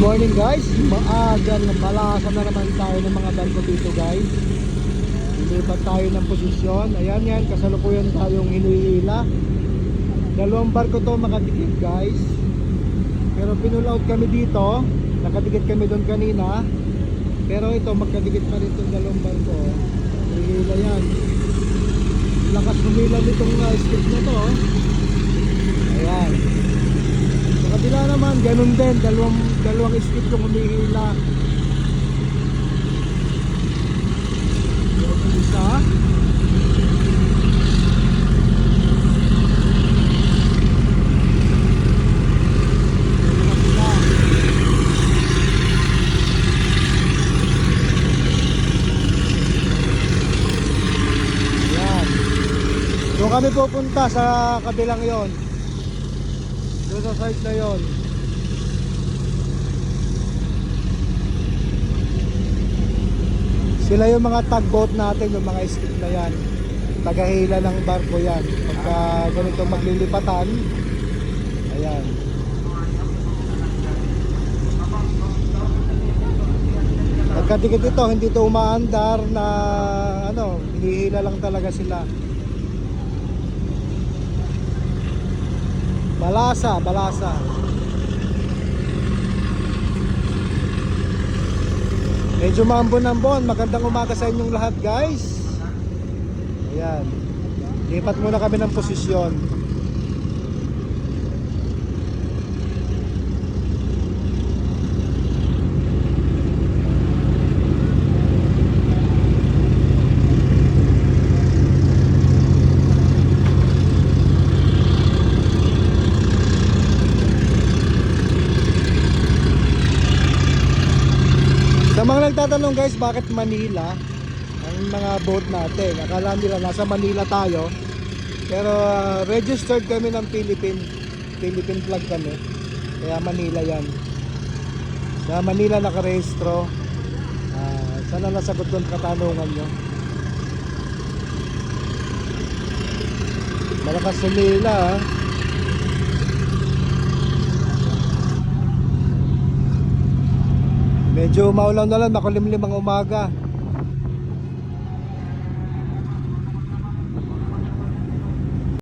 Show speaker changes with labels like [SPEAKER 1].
[SPEAKER 1] morning guys, maagang balasan na naman tayo ng mga barko dito guys. Lilipat tayo ng posisyon. Ayan yan, kasalukuyan tayong hinihila. Dalawang barko to makadikit guys. Pero pinull out kami dito. Nakadikit kami doon kanina. Pero ito magkadikit pa rin itong dalawang barko. Hinihila yan. Lakas humila nitong skip na to. Ayan. Sa kabila naman, ganun din, dalawang skip yung humihila. Yung isa. Ayan. Doon kami pupunta sa kabilang yon. Doon sa site na yon. Sila yung mga tugboat natin, yung mga skip na yan. Tagahila ng barko yan. Pagka ganito maglilipatan. Ayan. Pagkadikit ito, hindi ito umaandar na ano, hinihila lang talaga sila. Balasa. Medyo maambon-ambon. Magandang umaga sa inyong lahat guys. Ayan. Lipat muna kami ng posisyon. Sa mga nagtatanong guys, bakit Manila ang mga boat natin? Akala nila nasa Manila tayo. Pero registered kami ng Philippine flag kami. Kaya Manila yan. Sa Manila nakarehistro. Sana nasagot doon katanungan nyo. Malakas sa Manila ha. Medyo maulan na lang, makulimlim ang umaga.